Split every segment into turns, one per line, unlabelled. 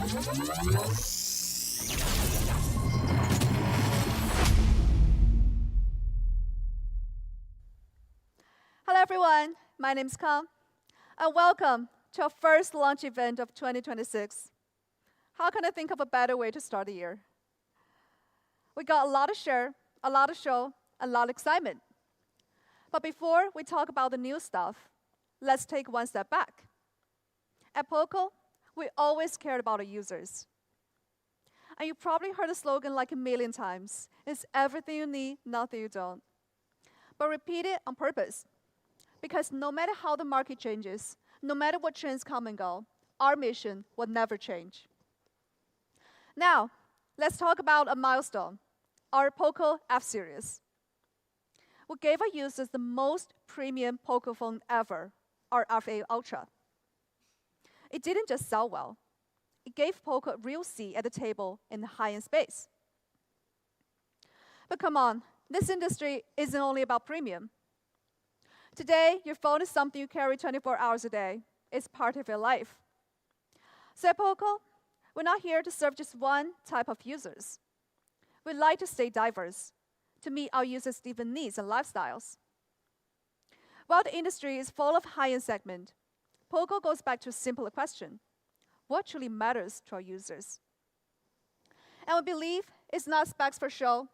Hello everyone, my name is Kang, and welcome to our first launch event of 2026. How can I think of a better way to start the year? We got a lot to share, a lot to show, a lot of excitement. But before we talk about the new stuff, let's take one step back. At POCO, we always cared about our users. And you probably heard the slogan like a million times. It's everything you need, nothing you don't. But repeat it on purpose. Because no matter how the market changes, no matter what trends come and go, our mission will never change. Now, let's talk about a milestone, our POCO F-Series. We gave our users the most premium POCO phone ever, our F8 Ultra. It didn't just sell well. It gave POCO a real seat at the table in the high-end space. But come on, this industry isn't only about premium. Today, your phone is something you carry 24 hours a day. It's part of your life. So at POCO, we're not here to serve just one type of users. We'd like to stay diverse, to meet our users' different needs and lifestyles. While the industry is full of high-end segment, POCO goes back to a simpler question. What truly matters to our users? And we believe it's not specs for show,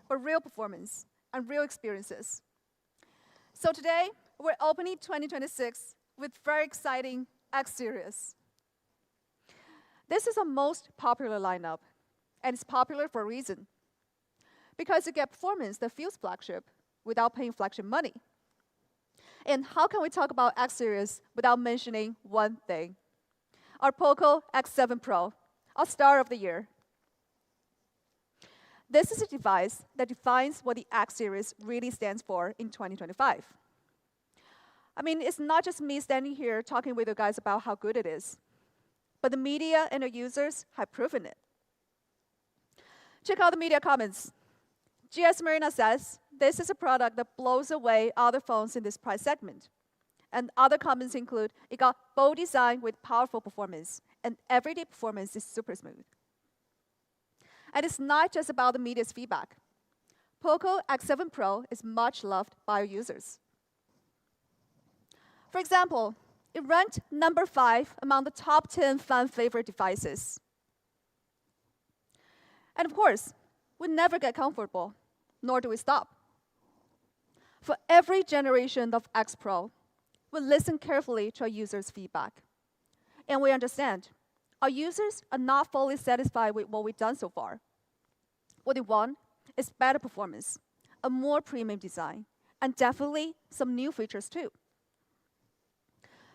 but real performance and real experiences. So today, we're opening 2026 with very exciting X-Series. This is our most popular lineup, and it's popular for a reason. Because you get performance that feels flagship without paying flagship money. And how can we talk about X-Series without mentioning one thing? Our POCO X7 Pro, our star of the year. This is a device that defines what the X-Series really stands for in 2025. I mean, it's not just me standing here talking with you guys about how good it is, but the media and our users have proven it. Check out the media comments. GS Marina says, this is a product that blows away other phones in this price segment. And other comments include, it got bold design with powerful performance, and everyday performance is super smooth. And it's not just about the media's feedback. POCO X7 Pro is much loved by our users. For example, it ranked number 5 among the top 10 fan favorite devices. And of course, we never get comfortable, nor do we stop. For every generation of X Pro, we listen carefully to our users' feedback. And we understand our users are not fully satisfied with what we've done so far. What they want is better performance, a more premium design, and definitely some new features too.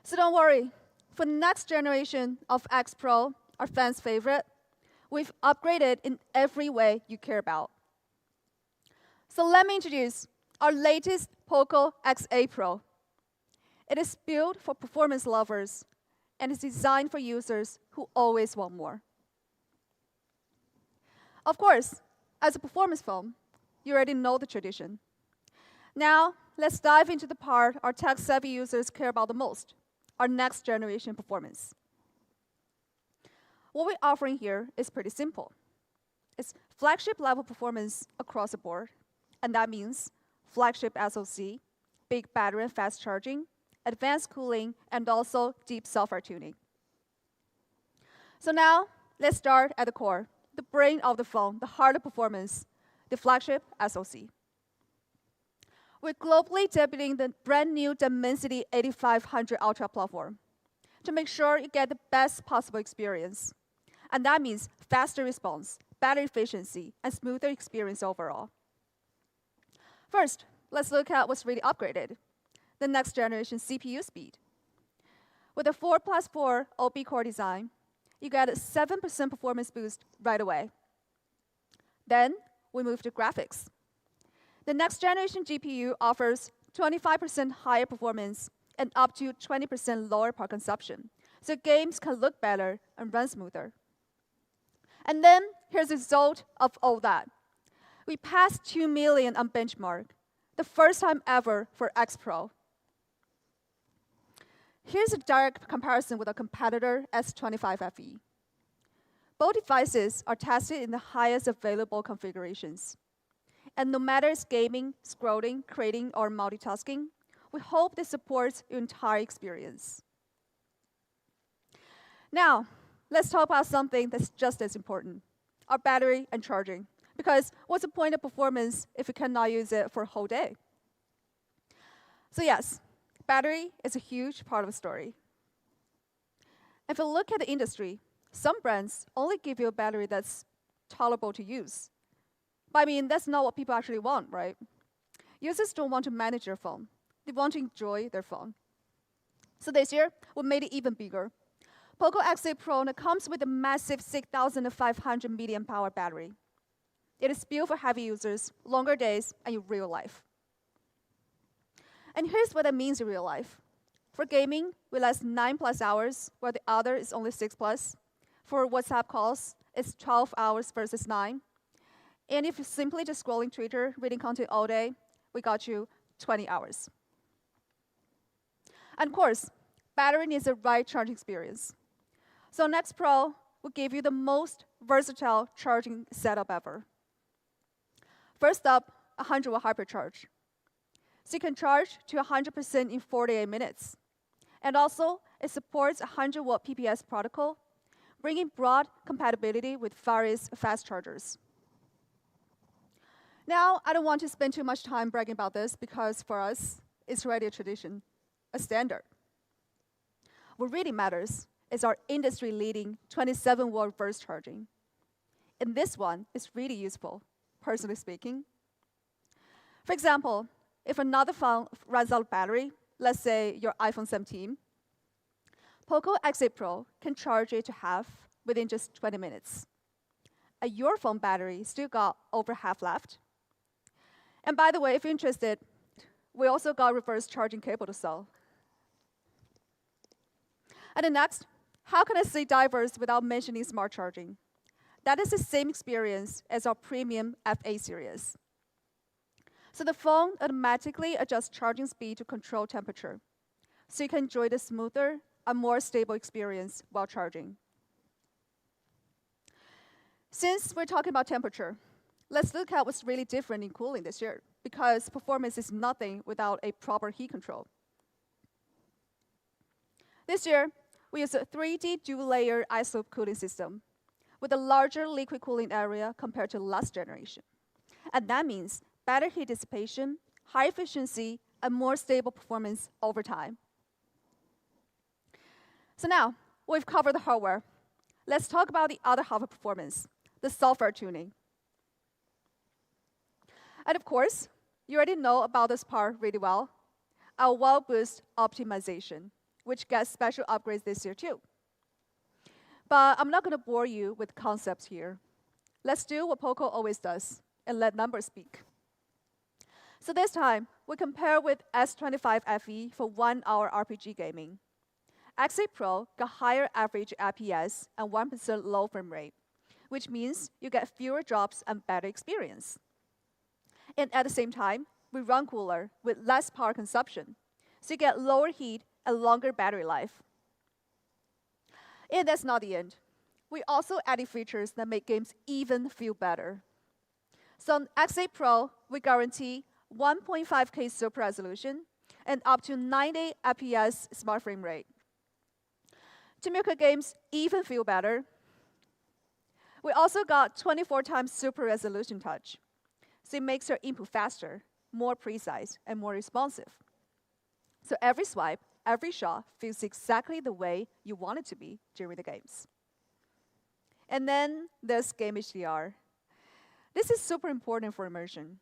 So don't worry, for the next generation of X Pro, our fans' favorite, we've upgraded in every way you care about. So let me introduce our latest POCO X8 Pro. It is built for performance lovers and is designed for users who always want more. Of course, as a performance phone, you already know the tradition. Now, let's dive into the part our tech-savvy users care about the most, our next generation performance. What we're offering here is pretty simple. It's flagship level performance across the board, and that means flagship SoC, big battery and fast charging, advanced cooling, and also deep software tuning. So now, let's start at the core, the brain of the phone, the heart of performance, the flagship SoC. We're globally debuting the brand new Dimensity 8500 Ultra platform to make sure you get the best possible experience. And that means faster response, better efficiency, and smoother experience overall. First, let's look at what's really upgraded, the next generation CPU speed. With a 4+4 OP core design, you get a 7% performance boost right away. Then, we move to graphics. The next generation GPU offers 25% higher performance and up to 20% lower power consumption, so games can look better and run smoother. And then, here's the result of all that. We passed 2 million on benchmark, the first time ever for X Pro. Here's a direct comparison with our competitor S25 FE. Both devices are tested in the highest available configurations. And no matter it's gaming, scrolling, creating, or multitasking, we hope this supports your entire experience. Now, let's talk about something that's just as important, our battery and charging. Because what's the point of performance if you cannot use it for a whole day? So yes, battery is a huge part of the story. If you look at the industry, some brands only give you a battery that's tolerable to use. But I mean, that's not what people actually want, right? Users don't want to manage their phone. They want to enjoy their phone. So this year, we made it even bigger. POCO X8 Pro comes with a massive 6,500 milliamp hour battery. It is built for heavy users, longer days, and in real life. And here's what that means in real life. For gaming, we last 9+ hours, while the other is only 6+. For WhatsApp calls, it's 12 hours versus 9. And if you're simply just scrolling Twitter, reading content all day, we got you 20 hours. And of course, battery needs the right charging experience. So Next Pro will give you the most versatile charging setup ever. First up, 100-watt hypercharge. So you can charge to 100% in 48 minutes. And also, it supports 100-watt PPS protocol, bringing broad compatibility with various fast chargers. Now, I don't want to spend too much time bragging about this because for us, it's already a tradition, a standard. What really matters is our industry-leading 27-watt burst charging. And this one is really useful, personally speaking. For example, if another phone runs out of battery, let's say your iPhone 17, POCO X8 Pro can charge it to half within just 20 minutes. Your phone battery still got over half left. And by the way, if you're interested, we also got reverse charging cable to sell. And then next, how can I say diverse without mentioning smart charging? That is the same experience as our premium FA series. So the phone automatically adjusts charging speed to control temperature, so you can enjoy the smoother and more stable experience while charging. Since we're talking about temperature, let's look at what's really different in cooling this year, because performance is nothing without a proper heat control. This year, we use a 3D dual-layer isotope cooling system with a larger liquid cooling area compared to last generation. And that means better heat dissipation, high efficiency, and more stable performance over time. So now, we've covered the hardware. Let's talk about the other half of performance, the software tuning. And of course, you already know about this part really well, our Well Boost optimization, which gets special upgrades this year too. But I'm not going to bore you with concepts here. Let's do what POCO always does and let numbers speak. So this time, we compare with S25 FE for 1-hour RPG gaming. X8 Pro got higher average FPS and 1% low frame rate, which means you get fewer drops and better experience. And at the same time, we run cooler with less power consumption, so you get lower heat and longer battery life. And that's not the end. We also added features that make games even feel better. So on X8 Pro, we guarantee 1.5K super resolution and up to 90 FPS smart frame rate. To make your games even feel better, we also got 24 times super resolution touch. So it makes your input faster, more precise, and more responsive. So every swipe, every shot feels exactly the way you want it to be during the games. And then there's Game HDR. This is super important for immersion.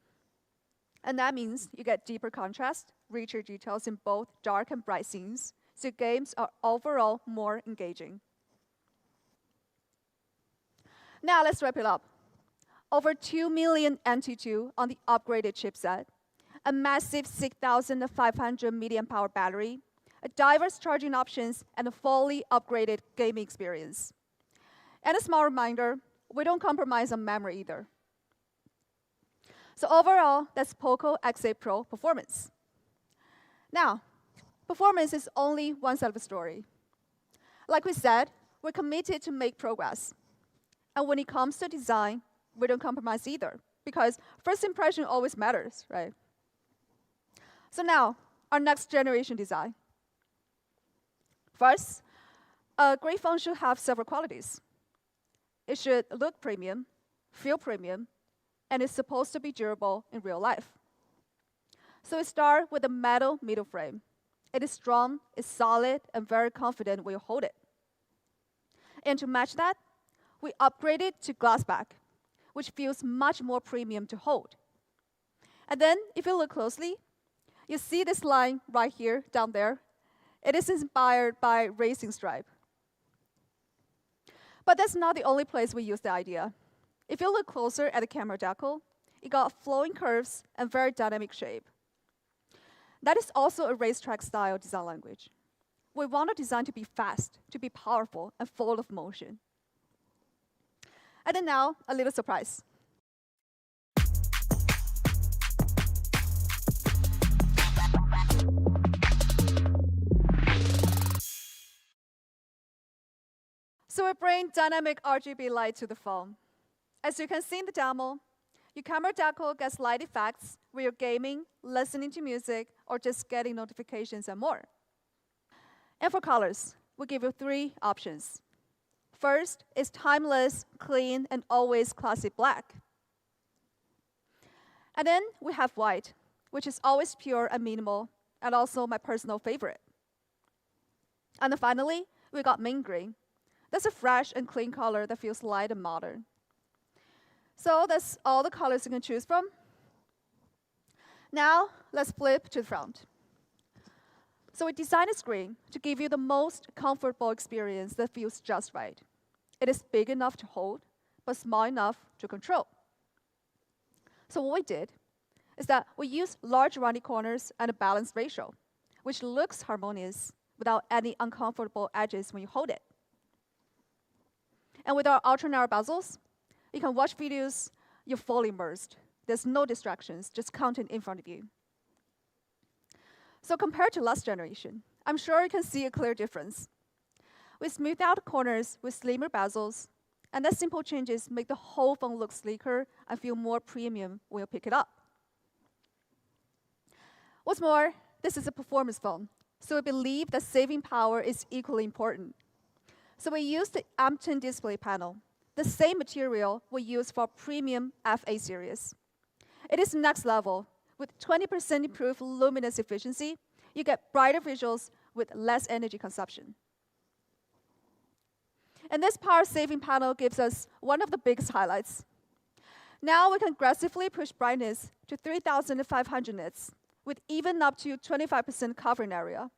And that means you get deeper contrast, richer details in both dark and bright scenes, so games are overall more engaging. Now let's wrap it up. Over 2 million NT2 on the upgraded chipset, a massive 6,500 milliamp hour battery, a diverse charging options, and a fully upgraded gaming experience. And a small reminder, we don't compromise on memory either. So overall, that's POCO X8 Pro performance. Now, performance is only one side of the story. Like we said, we're committed to make progress. And when it comes to design, we don't compromise either, because first impression always matters, right? So now, our next generation design. First, a great phone should have several qualities. It should look premium, feel premium, and it's supposed to be durable in real life. So we start with a metal middle frame. It is strong, it's solid, and very confident when you hold it. And to match that, we upgrade it to glass back, which feels much more premium to hold. And then, if you look closely, you see this line right here, down there. It is inspired by racing stripe. But that's not the only place we use the idea. If you look closer at the camera decal, it got flowing curves and very dynamic shape. That is also a racetrack style design language. We want our design to be fast, to be powerful, and full of motion. And then now, a little surprise. So we bring dynamic RGB light to the phone. As you can see in the demo, your camera decal gets light effects when you're gaming, listening to music, or just getting notifications and more. And for colors, we give you 3 options. First is timeless, clean, and always classic black. And then we have white, which is always pure and minimal, and also my personal favorite. And then finally, we got mint green. That's a fresh and clean color that feels light and modern. So that's all the colors you can choose from. Now, let's flip to the front. So we designed a screen to give you the most comfortable experience that feels just right. It is big enough to hold, but small enough to control. So what we did is that we used large rounded corners and a balanced ratio, which looks harmonious without any uncomfortable edges when you hold it. And with our ultra-narrow bezels, you can watch videos, you're fully immersed. There's no distractions, just content in front of you. So compared to last generation, I'm sure you can see a clear difference. We smoothed out corners with slimmer bezels, and that simple changes make the whole phone look sleeker and feel more premium when you pick it up. What's more, this is a performance phone, so we believe that saving power is equally important. So we used the M10 display panel, the same material we use for premium FA series. It is next level. With 20% improved luminous efficiency, you get brighter visuals with less energy consumption. And this power-saving panel gives us one of the biggest highlights. Now we can aggressively push brightness to 3,500 nits, with even up to 25% covering area.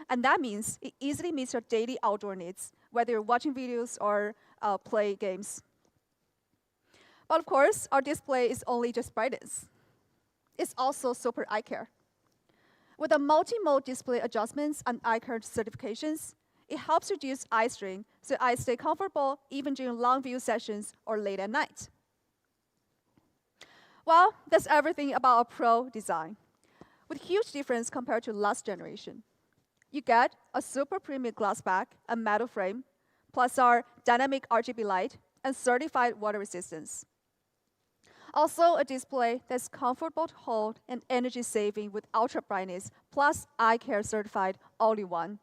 And that means it easily meets your daily outdoor needs, whether you're watching videos or play games. But of course, our display is only just brightness. It's also super eye care. With the multi-mode display adjustments and eye care certifications, it helps reduce eye strain, so eyes stay comfortable even during long view sessions or late at night. Well, that's everything about our Pro design, with huge difference compared to last generation. You get a super premium glass back and metal frame, plus our dynamic RGB light and certified water resistance. Also, a display that's comfortable to hold and energy saving with ultra brightness, plus eye care certified all in one.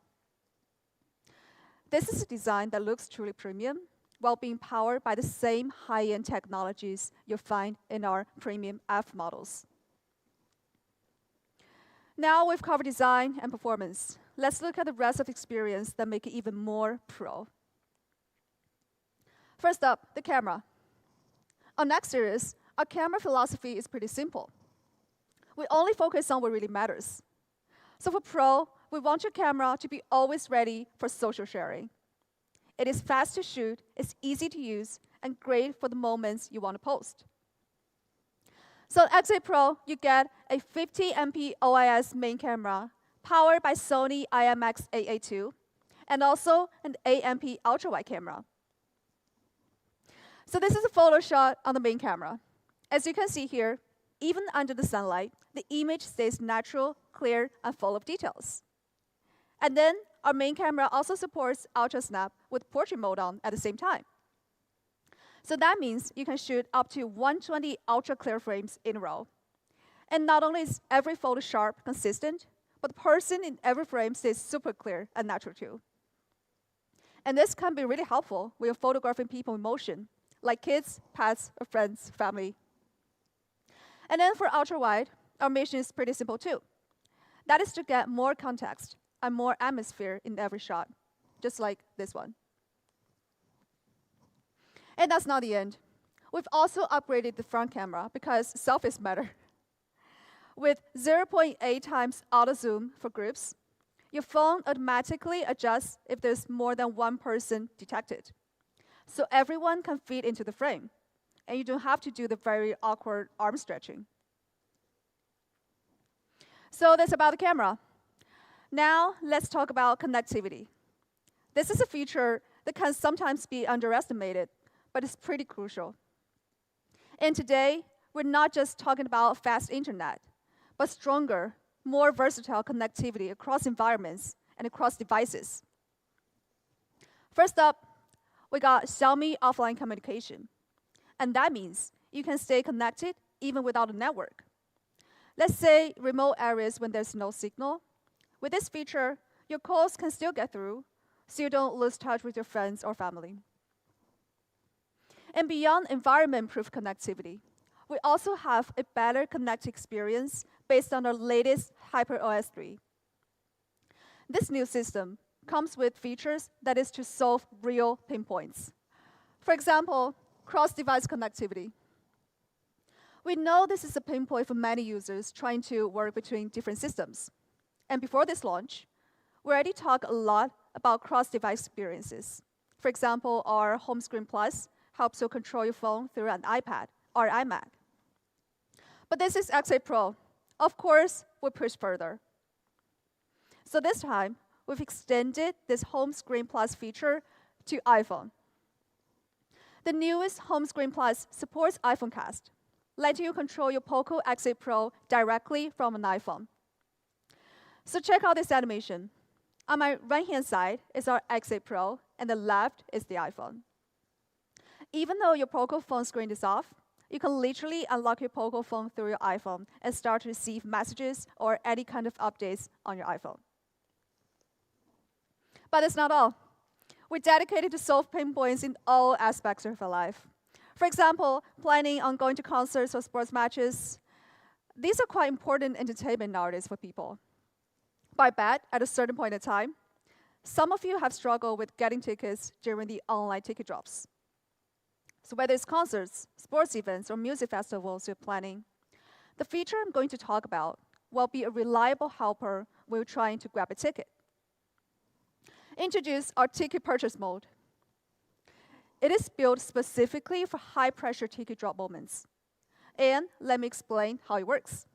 This is a design that looks truly premium while being powered by the same high-end technologies you'll find in our premium F models. Now we've covered design and performance. Let's look at the rest of the experience that make it even more pro. First up, the camera. On X series, our camera philosophy is pretty simple. We only focus on what really matters. So for Pro, we want your camera to be always ready for social sharing. It is fast to shoot, it's easy to use, and great for the moments you want to post. So at X8 Pro, you get a 50 MP OIS main camera powered by Sony IMX882, and also an 8 MP ultra-wide camera. So this is a photo shot on the main camera. As you can see here, even under the sunlight, the image stays natural, clear, and full of details. And then our main camera also supports ultra snap with portrait mode on at the same time. So that means you can shoot up to 120 ultra clear frames in a row. And not only is every photo sharp, consistent, but the person in every frame stays super clear and natural too. And this can be really helpful when you're photographing people in motion, like kids, pets, or friends, family. And then for ultra wide, our mission is pretty simple too. That is to get more context and more atmosphere in every shot, just like this one. And that's not the end. We've also upgraded the front camera because selfies matter. With 0.8 times auto zoom for groups, your phone automatically adjusts if there's more than one person detected. So everyone can fit into the frame, and you don't have to do the very awkward arm stretching. So that's about the camera. Now let's talk about connectivity. This is a feature that can sometimes be underestimated, but it's pretty crucial. And today, we're not just talking about fast internet, but stronger, more versatile connectivity across environments and across devices. First up, we got SIAMO offline communication. And that means you can stay connected even without a network. Let's say remote areas when there's no signal. With this feature, your calls can still get through, so you don't lose touch with your friends or family. And beyond environment-proof connectivity, we also have a better connect experience based on our latest HyperOS 3. This new system comes with features that is to solve real pain points. For example, cross-device connectivity. We know this is a pain point for many users trying to work between different systems. And before this launch, we already talked a lot about cross-device experiences. For example, our Home Screen Plus helps you control your phone through an iPad or iMac. But this is X8 Pro. Of course, we push further. So this time, we've extended this Home Screen Plus feature to iPhone. The newest Home Screen Plus supports iPhone Cast, letting you control your POCO X8 Pro directly from an iPhone. So check out this animation. On my right-hand side is our X8 Pro, and the left is the iPhone. Even though your POCO phone screen is off, you can literally unlock your POCO phone through your iPhone and start to receive messages or any kind of updates on your iPhone. But that's not all. We're dedicated to solve pain points in all aspects of our life. For example, planning on going to concerts or sports matches. These are quite important entertainment nowadays for people. But I bet at a certain point in time, some of you have struggled with getting tickets during the online ticket drops. So whether it's concerts, sports events, or music festivals you're planning, the feature I'm going to talk about will be a reliable helper when you're trying to grab a ticket. Introduce our ticket purchase mode. It is built specifically for high-pressure ticket drop moments. And let me explain how it works.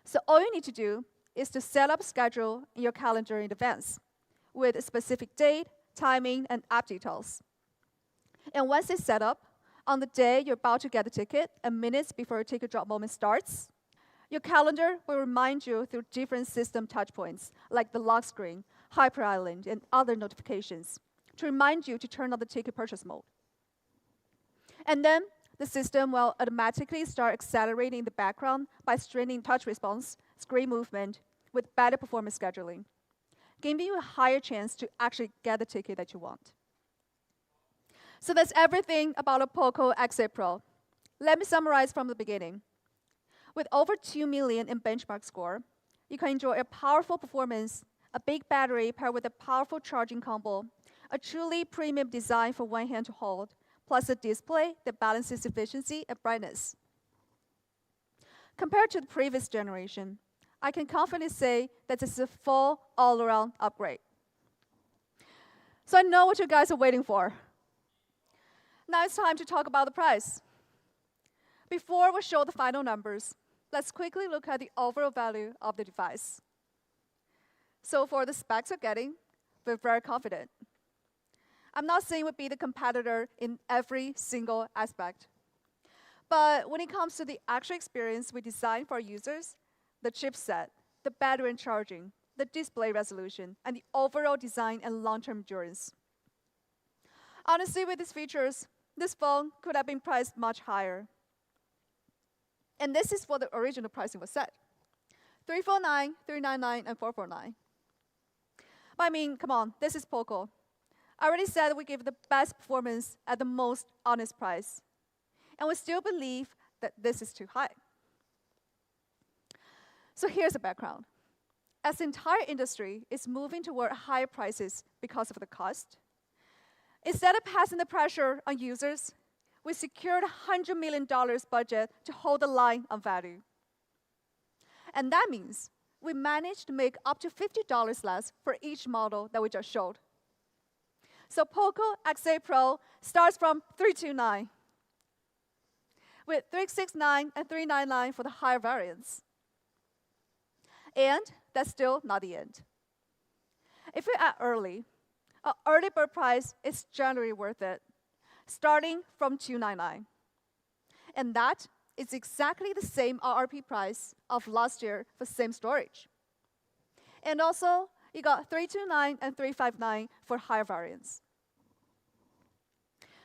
So all you need to do is to set up a schedule in your calendar in advance with a specific date, timing, and app details. And once it's set up, on the day you're about to get the ticket and minutes before your ticket drop moment starts, your calendar will remind you through different system touchpoints, like the lock screen, Hyper Island, and other notifications, to remind you to turn on the ticket purchase mode. And then the system will automatically start accelerating in the background by streaming touch response, screen movement, with better performance scheduling, giving you a higher chance to actually get the ticket that you want. So that's everything about a POCO X8 Pro. Let me summarize from the beginning. With over 2 million in benchmark score, you can enjoy a powerful performance, a big battery paired with a powerful charging combo, a truly premium design for one hand to hold, plus a display that balances efficiency and brightness. Compared to the previous generation, I can confidently say that this is a full, all-around upgrade. So I know what you guys are waiting for. Now it's time to talk about the price. Before we show the final numbers, let's quickly look at the overall value of the device. So for the specs you're getting, we're very confident. I'm not saying we'll be the competitor in every single aspect. But when it comes to the actual experience we designed for our users, the chipset, the battery and charging, the display resolution, and the overall design and long-term endurance. Honestly, with these features, this phone could have been priced much higher. And this is what the original pricing was set. 349, 399, and 449. But I mean, come on, this is POCO. I already said we give the best performance at the most honest price. And we still believe that this is too high. So here's the background. As the entire industry is moving toward higher prices because of the cost, instead of passing the pressure on users, we secured $100 million budget to hold the line on value. And that means we managed to make up to $50 less for each model that we just showed. So POCO X8 Pro starts from 329, with 369 and 399 for the higher variants. And that's still not the end. If we add early, our early bird price is generally worth it, starting from $299. And that is exactly the same RRP price of last year for same storage. And also, you got 329 and 359 for higher variants.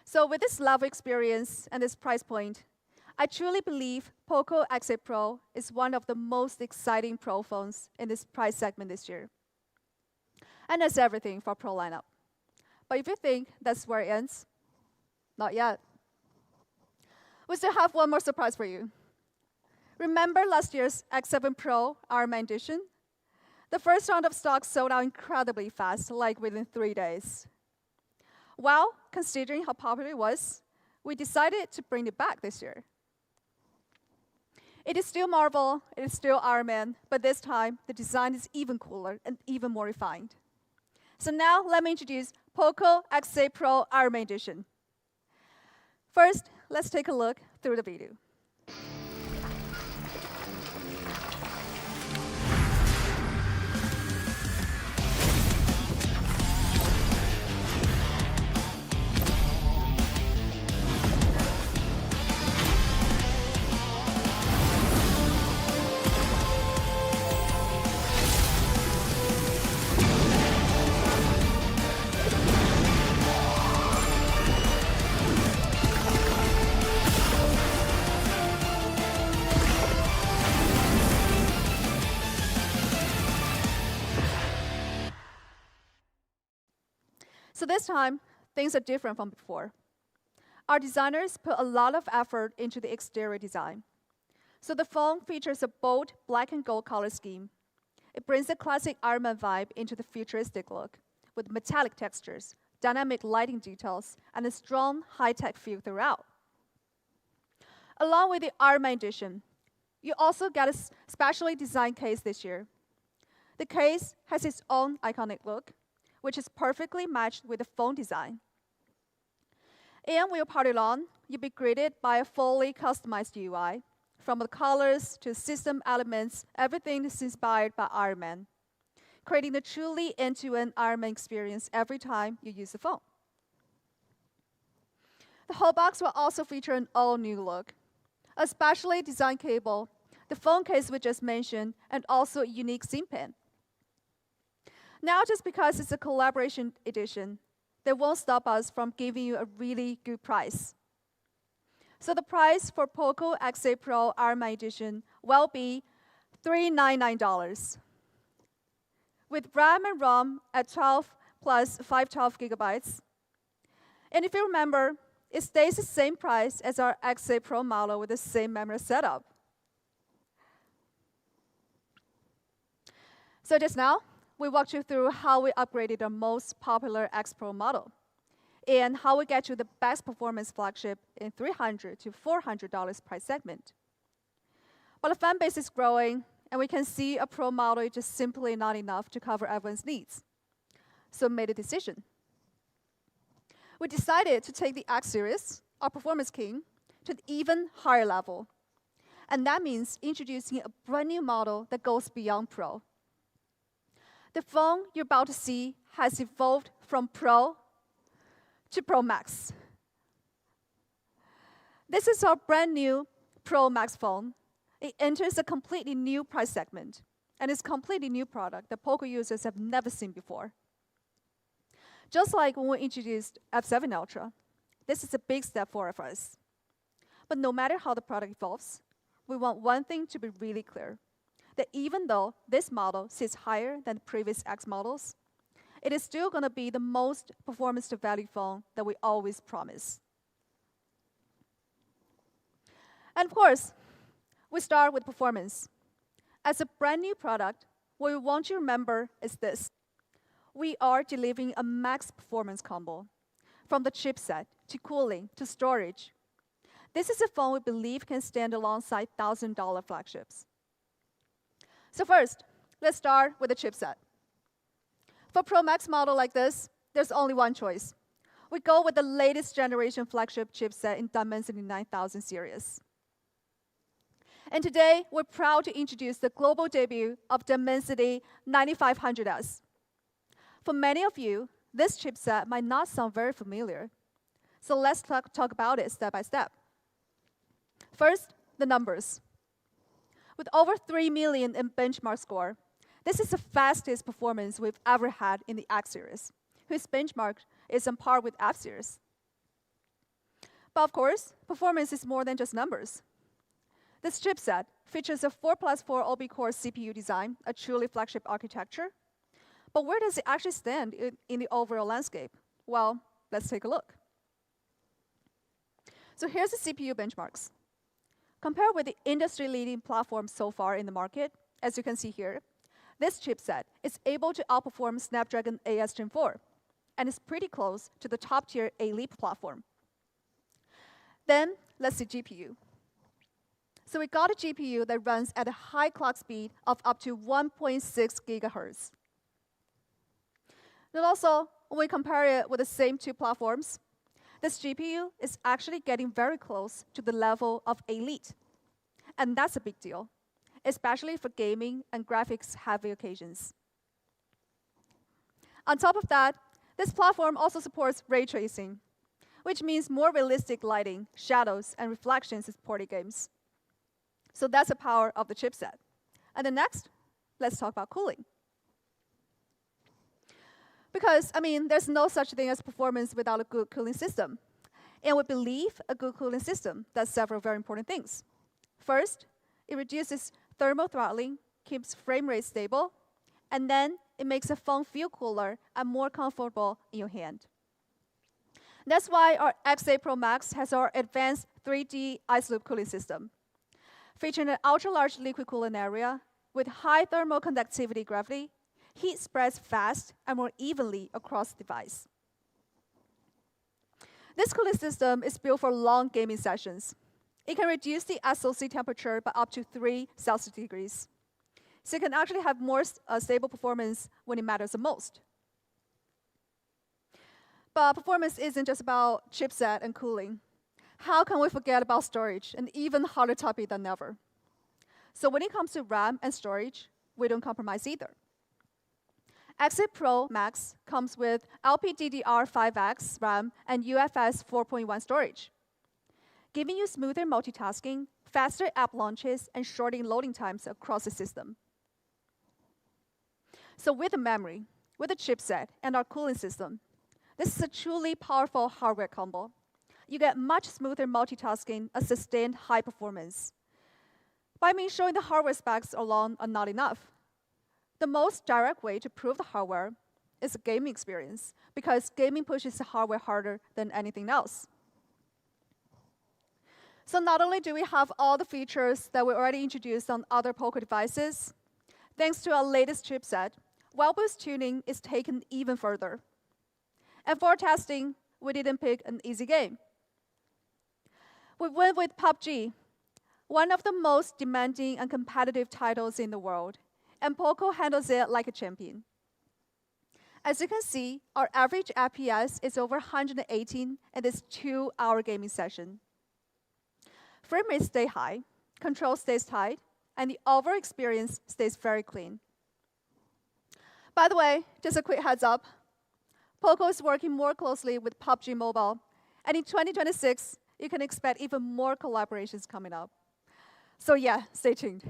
So with this level experience and this price point, I truly believe POCO X8 Pro is one of the most exciting Pro phones in this price segment this year. And that's everything for Pro lineup. But if you think that's where it ends, not yet. We still have one more surprise for you. Remember last year's X7 Pro Ironman edition? The first round of stock sold out incredibly fast, like within 3 days. Well, considering how popular it was, we decided to bring it back this year. It is still Marvel, it is still Iron Man, but this time the design is even cooler and even more refined. So now let me introduce POCO X8 Pro Iron Man edition. First, let's take a look through the video. So this time, things are different from before. Our designers put a lot of effort into the exterior design. So the phone features a bold black and gold color scheme. It brings the classic Iron Man vibe into the futuristic look, with metallic textures, dynamic lighting details, and a strong high-tech feel throughout. Along with the Iron Man edition, you also get a specially designed case this year. The case has its own iconic look, which is perfectly matched with the phone design. And when you power it on, you'll be greeted by a fully customized UI. From the colors to system elements, everything is inspired by Iron Man, creating a truly end-to-end Iron Man experience every time you use the phone. The whole box will also feature an all-new look, a specially designed cable, the phone case we just mentioned, and also a unique SIM pen. Now, just because it's a collaboration edition, that won't stop us from giving you a really good price. So the price for POCO X8 Pro Iron Man edition will be $399. With RAM and ROM at 12 plus 512 gigabytes. And if you remember, it stays the same price as our X8 Pro model with the same memory setup. So just now, we walked you through how we upgraded our most popular X Pro model and how we get you the best performance flagship in $300 to $400 price segment. But the fan base is growing, and we can see a Pro model is just simply not enough to cover everyone's needs. So we made a decision. We decided to take the X series, our performance king, to an even higher level. And that means introducing a brand new model that goes beyond Pro. The phone you're about to see has evolved from Pro to Pro Max. This is our brand new Pro Max phone. It enters a completely new price segment, and it's a completely new product that POCO users have never seen before. Just like when we introduced F7 Ultra, this is a big step forward for us. But no matter how the product evolves, we want one thing to be really clear, that even though this model sits higher than the previous X models, it is still going to be the most performance to value phone that we always promise. And of course, we start with performance. As a brand new product, what we want you to remember is this. We are delivering a max performance combo, from the chipset to cooling to storage. This is a phone we believe can stand alongside $1,000 flagships. So first, let's start with the chipset. For Pro Max model like this, there's only one choice. We go with the latest generation flagship chipset in Dimensity 9000 series. And today, we're proud to introduce the global debut of Dimensity 9500S. For many of you, this chipset might not sound very familiar. So let's talk about it step by step. First, the numbers. With over 3 million in benchmark score, this is the fastest performance we've ever had in the X series, whose benchmark is on par with F series. But of course, performance is more than just numbers. This chipset features a 4+4 OB-core CPU design, a truly flagship architecture. But where does it actually stand in the overall landscape? Well, let's take a look. So here's the CPU benchmarks. Compared with the industry-leading platforms so far in the market, as you can see here, this chipset is able to outperform Snapdragon 8S Gen 4, and is pretty close to the top-tier elite platform. Then, let's see GPU. So we got a GPU that runs at a high clock speed of up to 1.6 gigahertz. And also, when we compare it with the same two platforms, this GPU is actually getting very close to the level of elite. And that's a big deal, especially for gaming and graphics-heavy occasions. On top of that, this platform also supports ray tracing, which means more realistic lighting, shadows, and reflections in sporty games. So that's the power of the chipset. And then next, let's talk about cooling. Because, there's no such thing as performance without a good cooling system. And we believe a good cooling system does several very important things. First, it reduces thermal throttling, keeps frame rate stable, and then it makes the phone feel cooler and more comfortable in your hand. That's why our X8 Pro Max has our advanced 3D ice loop cooling system, featuring an ultra-large liquid cooling area with high thermal conductivity gravity. Heat spreads fast and more evenly across the device. This cooling system is built for long gaming sessions. It can reduce the SoC temperature by up to 3 Celsius degrees. So you can actually have more stable performance when it matters the most. But performance isn't just about chipset and cooling. How can we forget about storage, an even hotter topic than ever? So when it comes to RAM and storage, we don't compromise either. X8 Pro Max comes with LPDDR5X RAM and UFS 4.1 storage, giving you smoother multitasking, faster app launches, and shortening loading times across the system. So with the memory, with the chipset, and our cooling system, this is a truly powerful hardware combo. You get much smoother multitasking, a sustained high performance. But showing the hardware specs alone are not enough. The most direct way to prove the hardware is a gaming experience, because gaming pushes the hardware harder than anything else. So not only do we have all the features that we already introduced on other POCO devices, thanks to our latest chipset, well-boost tuning is taken even further. And for testing, we didn't pick an easy game. We went with PUBG, one of the most demanding and competitive titles in the world, and POCO handles it like a champion. As you can see, our average FPS is over 118 in this 2-hour gaming session. Frame rates stay high, control stays tight, and the overall experience stays very clean. By the way, just a quick heads up, POCO is working more closely with PUBG Mobile, and in 2026, you can expect even more collaborations coming up. So yeah, stay tuned.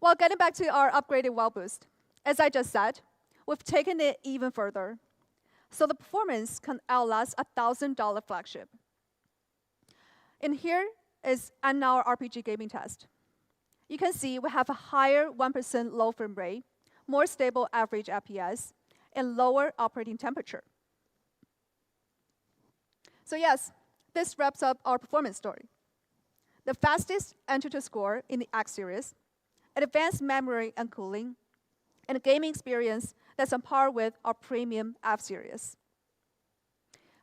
Well, getting back to our upgraded well boost, as I just said, we've taken it even further. so the performance can outlast a $1,000 flagship. And here is an hour RPG gaming test. You can see we have a higher 1% low frame rate, more stable average FPS, and lower operating temperature. So yes, this wraps up our performance story. The fastest Antutu score in the X series, advanced memory and cooling, and a gaming experience that's on par with our premium F series.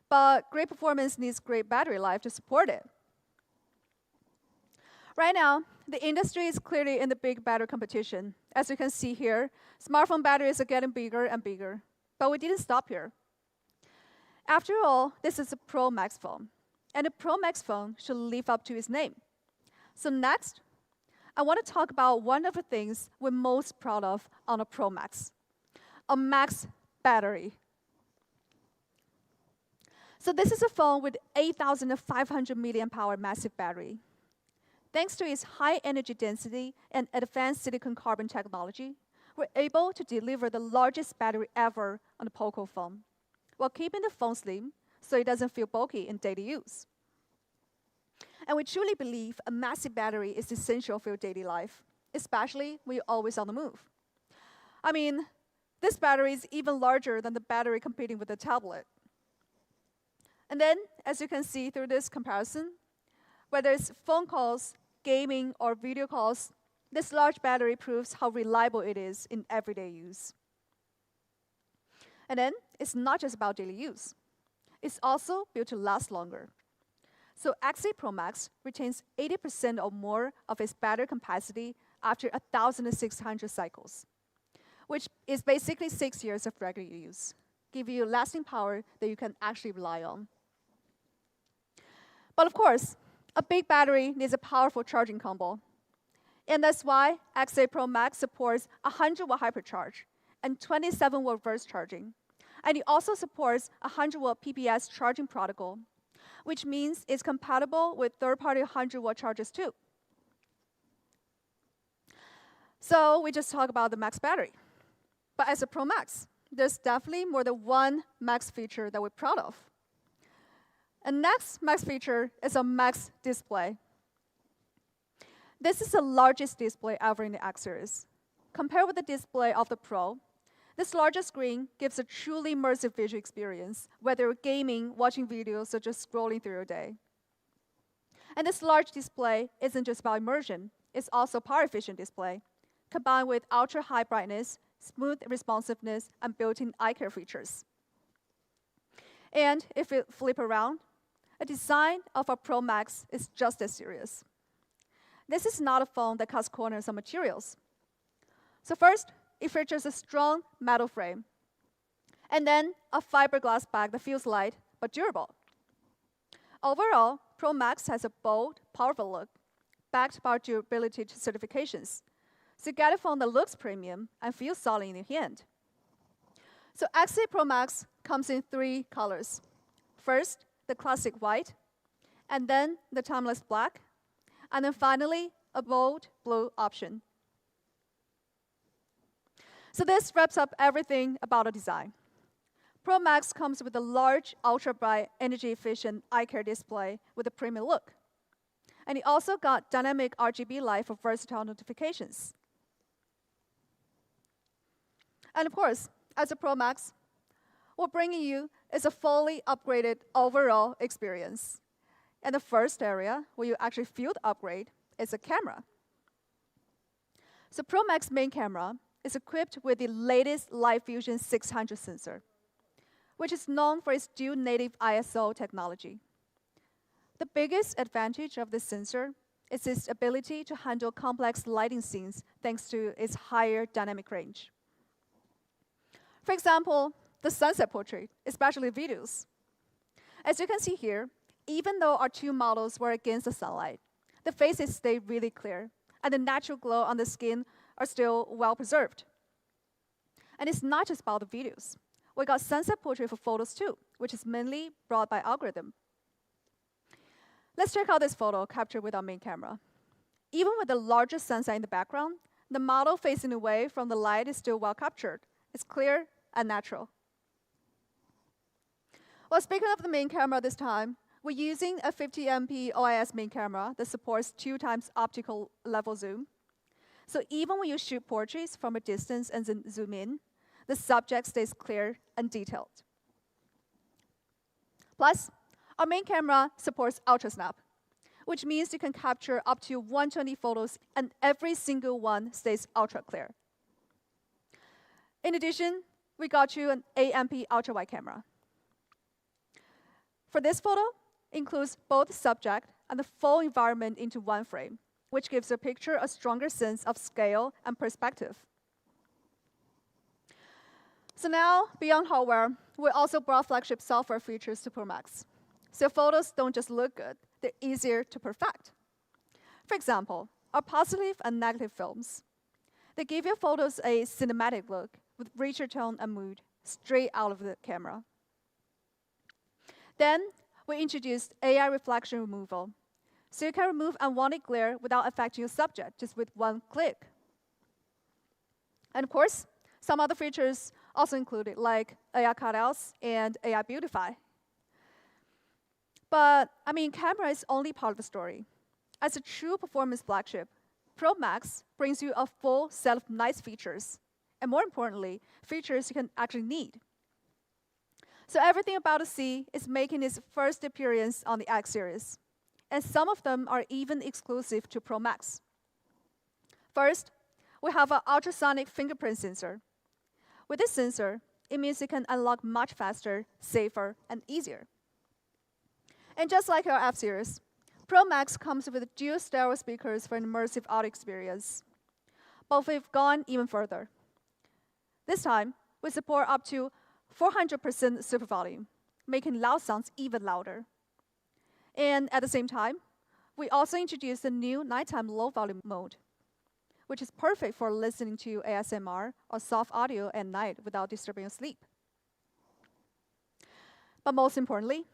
But great performance needs great battery life to support it. Right now, the industry is clearly in the big battery competition. As you can see here, smartphone batteries are getting bigger and bigger. But we didn't stop here. After all, this is a Pro Max phone, and a Pro Max phone should live up to its name. So next, I want to talk about one of the things we're most proud of on a Pro Max, a max battery. So this is a phone with 8,500 milliamp hour massive battery. Thanks to its high energy density and advanced silicon carbon technology, we're able to deliver the largest battery ever on a POCO phone, while keeping the phone slim so it doesn't feel bulky in daily use. And we truly believe a massive battery is essential for your daily life, especially when you're always on the move. I mean, this battery is even larger than the battery competing with the tablet. And then, as you can see through this comparison, whether it's phone calls, gaming, or video calls, this large battery proves how reliable it is in everyday use. And then, it's not just about daily use. It's also built to last longer. So X8 Pro Max retains 80% or more of its battery capacity after 1,600 cycles, which is basically 6 years of regular use, giving you lasting power that you can actually rely on. But of course, a big battery needs a powerful charging combo. And that's why X8 Pro Max supports 100-watt hypercharge and 27-watt reverse charging. And it also supports 100-watt PPS charging protocol, which means it's compatible with third-party 100-watt chargers too. So we just talked about the max battery. But as a Pro Max, there's definitely more than one max feature that we're proud of. And next max feature is a max display. This is the largest display ever in the X series. Compared with the display of the Pro, this larger screen gives a truly immersive visual experience, whether you're gaming, watching videos, or just scrolling through your day. And this large display isn't just about immersion, it's also power-efficient display, combined with ultra-high brightness, smooth responsiveness, and built-in eye care features. And if you flip around, the design of our Pro Max is just as serious. This is not a phone that cuts corners on materials. So first, it features a strong metal frame, and then a fiberglass back that feels light but durable. Overall, Pro Max has a bold, powerful look, backed by durability certifications. So you get a phone that looks premium and feels solid in your hand. So X8 Pro Max comes in 3 colors. First, the classic white, and then the timeless black, and then finally, a bold blue option. So this wraps up everything about the design. Pro Max comes with a large, ultra-bright, energy-efficient eye care display with a premium look. And it also got dynamic RGB light for versatile notifications. And of course, as a Pro Max, what we're bringing you is a fully upgraded overall experience. And the first area where you actually feel the upgrade is the camera. So Pro Max main camera is equipped with the latest Light Fusion 600 sensor, which is known for its dual native ISO technology. The biggest advantage of this sensor is its ability to handle complex lighting scenes thanks to its higher dynamic range. For example, the sunset portrait, especially videos. As you can see here, even though our 2 models were against the sunlight, the faces stay really clear, and the natural glow on the skin are still well preserved. And it's not just about the videos. We got sunset portrait for photos too, which is mainly brought by algorithm. Let's check out this photo captured with our main camera. Even with the larger sunset in the background, the model facing away from the light is still well captured. It's clear and natural. Well, speaking of the main camera this time, we're using a 50MP OIS main camera that supports 2x optical level zoom. So even when you shoot portraits from a distance and then zoom in, the subject stays clear and detailed. Plus, our main camera supports ultra snap, which means you can capture up to 120 photos and every single one stays ultra clear. In addition, we got you an 8MP ultra wide camera. For this photo, includes both subject and the full environment into one frame, which gives the picture a stronger sense of scale and perspective. So now, beyond hardware, we also brought flagship software features to Pro Max. So photos don't just look good, they're easier to perfect. For example, our positive and negative films. They give your photos a cinematic look with richer tone and mood straight out of the camera. Then, we introduced AI reflection removal, so you can remove unwanted glare without affecting your subject, just with one click. And of course, some other features also included, like AI cutouts and AI beautify. But, I mean, camera is only part of the story. As a true performance flagship, Pro Max brings you a full set of nice features, and more importantly, features you can actually need. So everything about the C is making its first appearance on the X series, and some of them are even exclusive to Pro Max. First, we have an ultrasonic fingerprint sensor. With this sensor, it means it can unlock much faster, safer, and easier. And just like our F series, Pro Max comes with dual stereo speakers for an immersive audio experience. But we've gone even further. This time, we support up to 400% super volume, making loud sounds even louder. And at the same time, we also introduced a new nighttime low volume mode, which is perfect for listening to ASMR or soft audio at night without disturbing your sleep. But most importantly,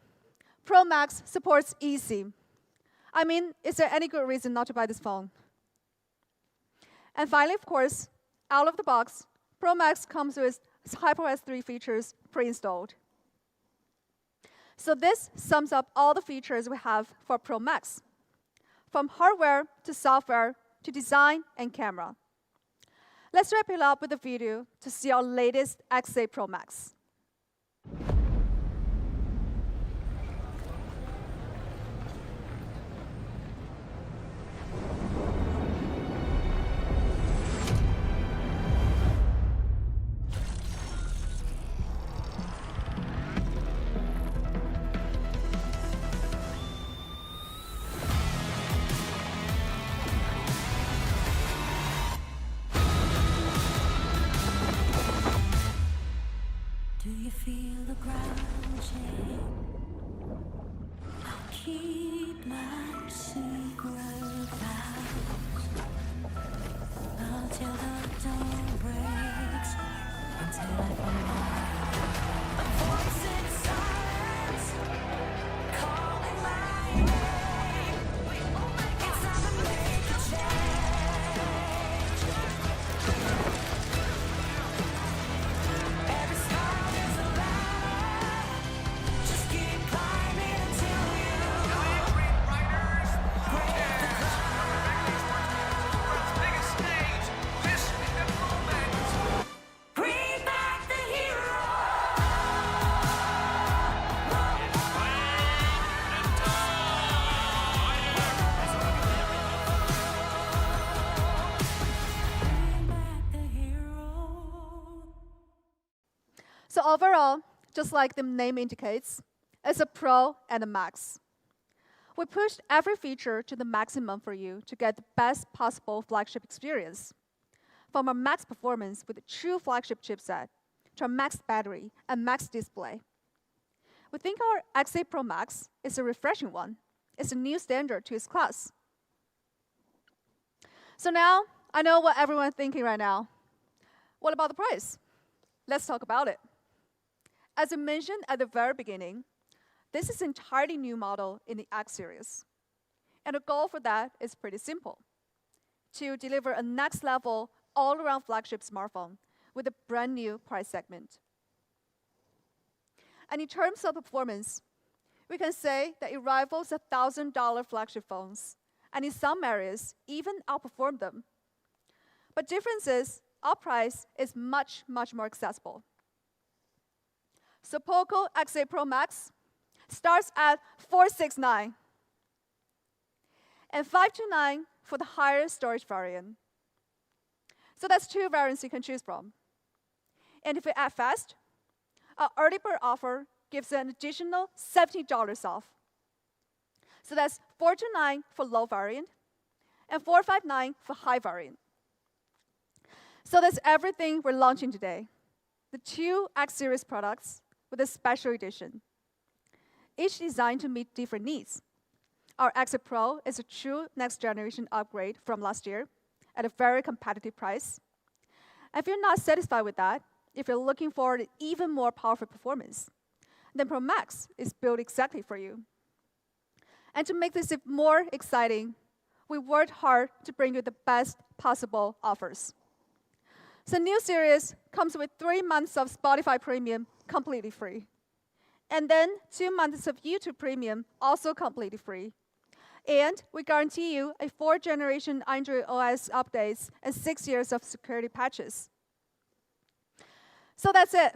Pro Max supports eSIM. I mean, is there any good reason not to buy this phone? And finally, of course, out of the box, Pro Max comes with HyperOS 3 features pre-installed. So this sums up all the features we have for Pro Max, from hardware to software to design and camera. Let's wrap it up with a video to see our latest X8 Pro Max.
Do you feel the ground shake? I'll keep my secret vows until the dawn breaks, until I find a voice in silence calling my name. It's time to make a change. Every smile is a lie. Just keep climbing until you break the
Biggest stage, listening to moment.
bring back the hero. Bring back the hero.
So overall, just like the name indicates, it's a Pro and a Max. We pushed every feature to the maximum for you to get the best possible flagship experience. From our max performance with a true flagship chipset, to our max battery and max display. We think our X8 Pro Max is a refreshing one. It's a new standard to its class. So now, I know what everyone's thinking right now. What about the price? Let's talk about it. As I mentioned at the very beginning, this is an entirely new model in the X series. And the goal for that is pretty simple: to deliver a next level, all-around flagship smartphone with a brand new price segment. And in terms of performance, we can say that it rivals $1,000 flagship phones, and in some areas, even outperform them. But difference is, our price is much, much more accessible. So POCO X8 Pro Max starts at $469 and $529 for the higher storage variant. So that's two variants you can choose from. And if you add fast, our early bird offer gives an additional $70 off. So that's $429 for low variant and $459 for high variant. So that's everything we're launching today. The two X series products with a special edition, each designed to meet different needs. Our X8 Pro is a true next generation upgrade from last year at a very competitive price. If you're not satisfied with that, if you're looking for an even more powerful performance, then Pro Max is built exactly for you. And to make this even more exciting, we worked hard to bring you the best possible offers. So new series comes with 3 months of Spotify Premium completely free. And then 2 months of YouTube Premium also completely free. And we guarantee you a 4th generation Android OS updates and 6 years of security patches. So that's it.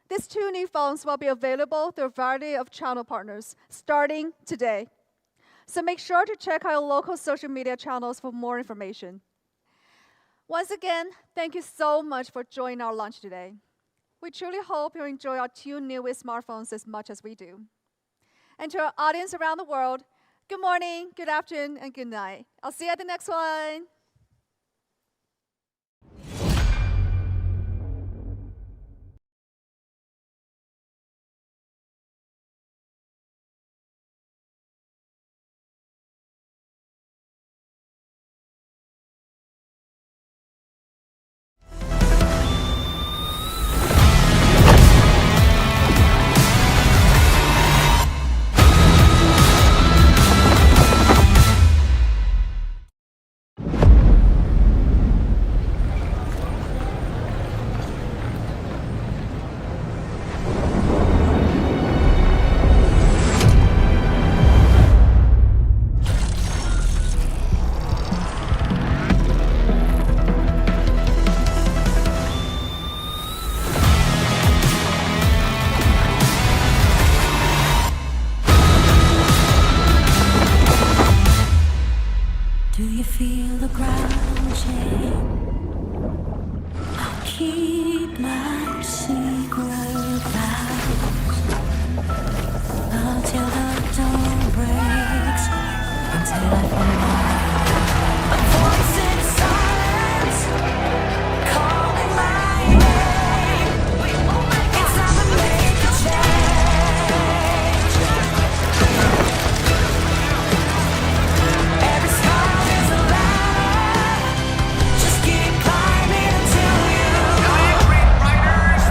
These two new phones will be available through a variety of channel partners starting today. So make sure to check our local social media channels for more information. Once again, thank you so much for joining our launch today. We truly hope you enjoy our two newest smartphones as much as we do. And to our audience around the world, good morning, good afternoon, and good night. I'll see you at the next one.
Do you feel the ground shake? I'll keep my secret vows until the dawn breaks, until I find a voice in silence calling my name. It's time to make a change. Every star is a ladder. Just keep climbing until you
Green Riders,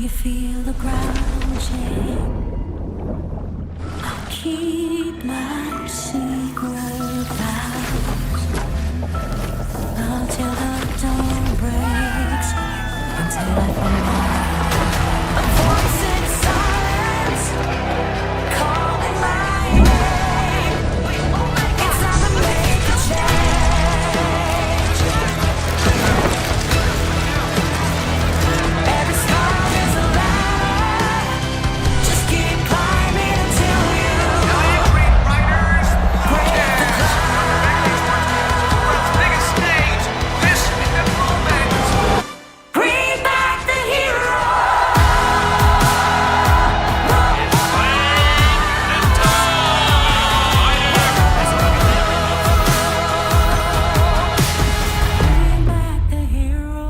you feel the ground shake? I'll keep my secret vows until the dawn breaks, until I find a voice in silence calling my name. It's time to make a change. Every star is a ladder. Just keep climbing until you
Green Riders,
break the
world's biggest stage. This is the moment.
bring back the hero. Bring back the hero.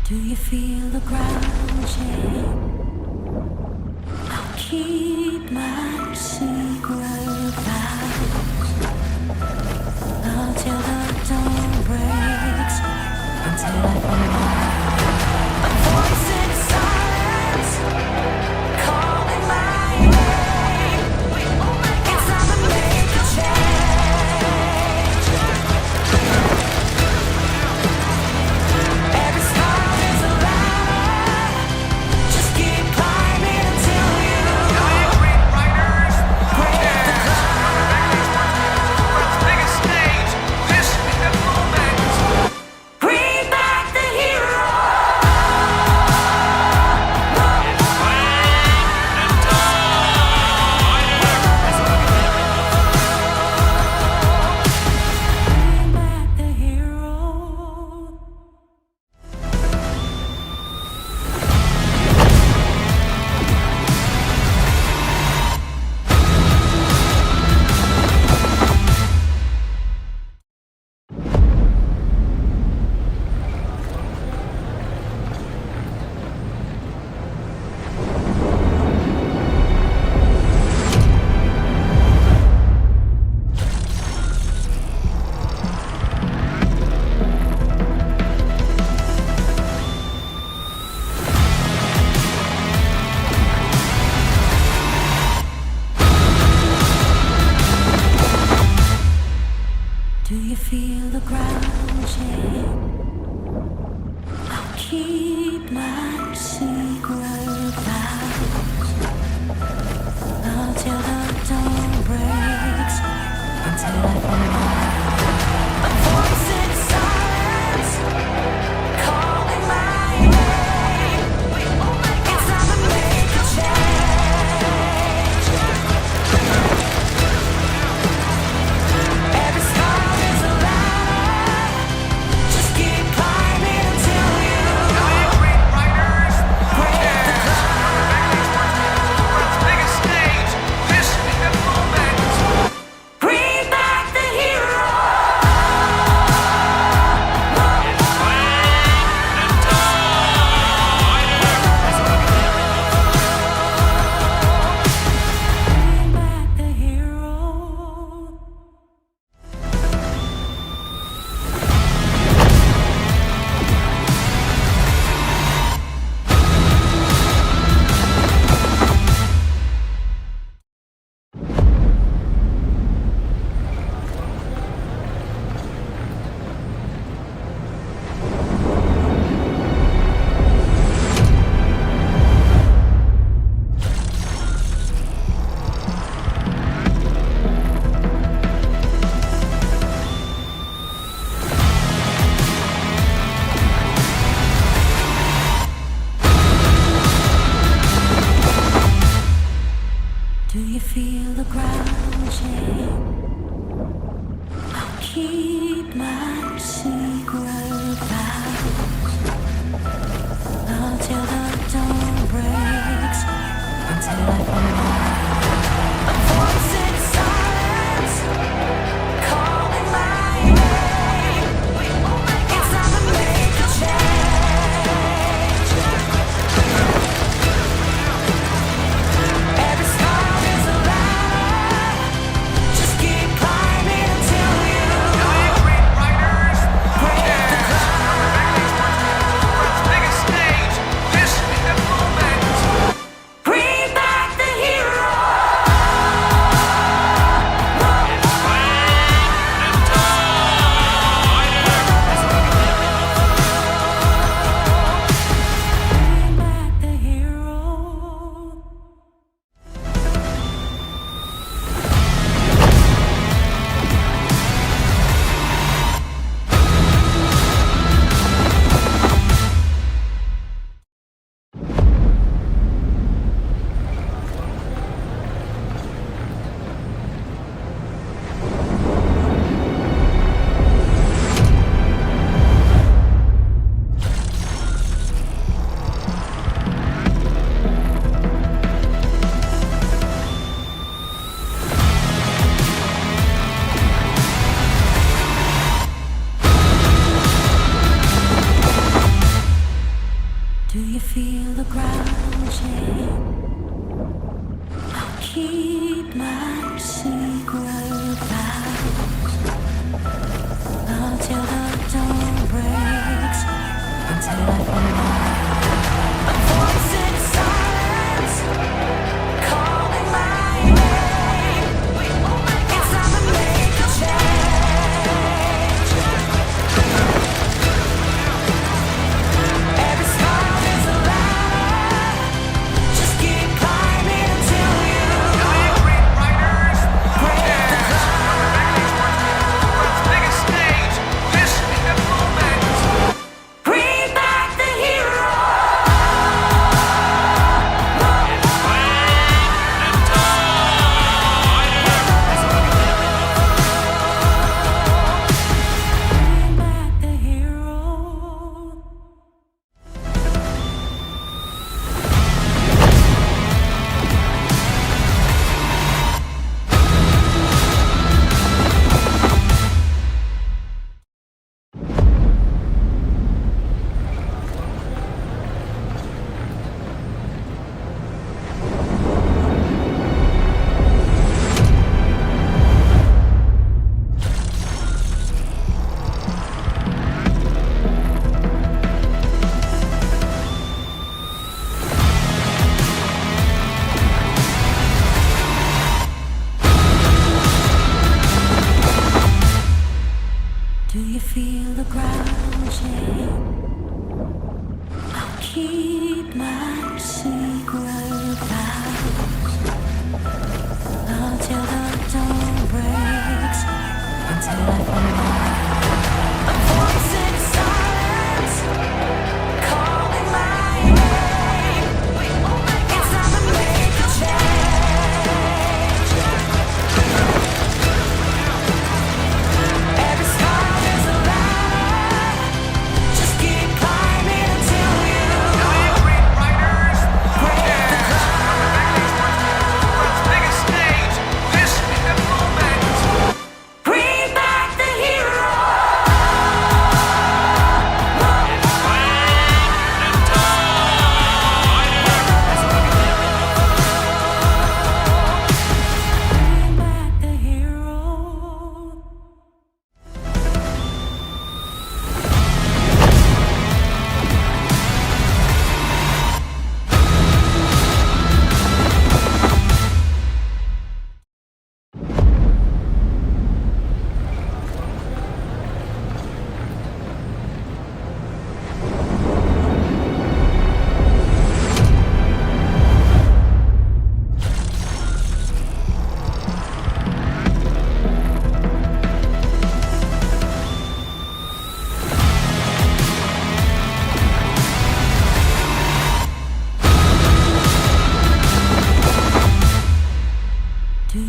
Do you feel the ground shake? I'll keep my secret vows until the dawn breaks, until I find a voice in silence calling my name. It's time to make a change. Every star is a ladder. Just keep climbing until you
Green Riders,
break the
world's biggest stage. This is the moment.
bring back the hero. Bring back the hero. Do you feel the ground shake? I'll keep my secret vows until the dawn breaks, until I find a voice in silence calling my name. It's time to make a change. Every star is a ladder. Just keep climbing until you
Green Riders,
feel the ground shake. I'll keep my secret vows until the dawn breaks, until I find a voice in silence calling my name. It's time to make a change. Every star is a ladder. Just keep climbing until you.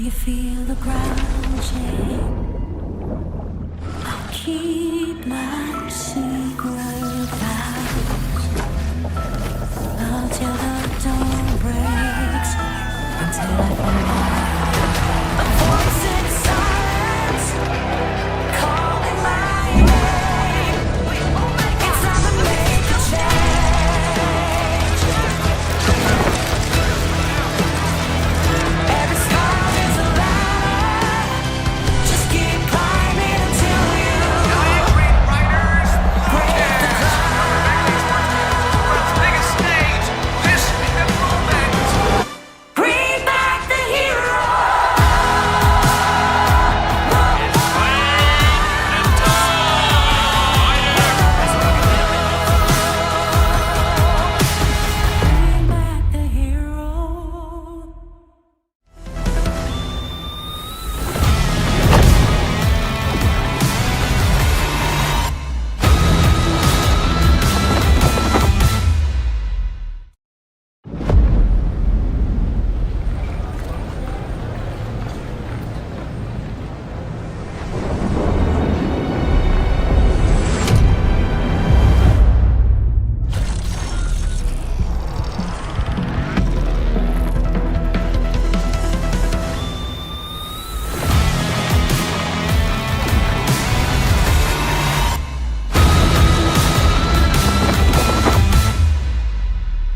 you feel the ground shake? I'll keep my secret vows until the dawn breaks, until I find a voice in silence calling my name. It's time to make a change. Every star is a ladder. Just keep climbing until you
Great writers,
break the
world's biggest stage. This is the moment.
bring back the hero. Bring back the hero.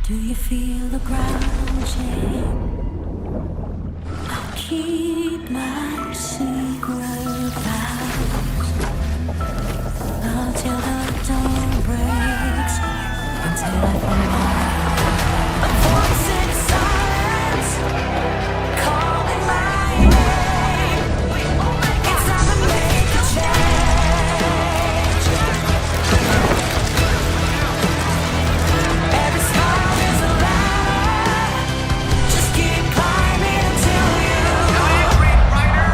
Do you feel the ground shake? I'll keep my secret vows until the dawn breaks, until I find a voice in silence calling my name. It's time to make a change. Every star is a ladder. Just keep climbing until you
Great writers,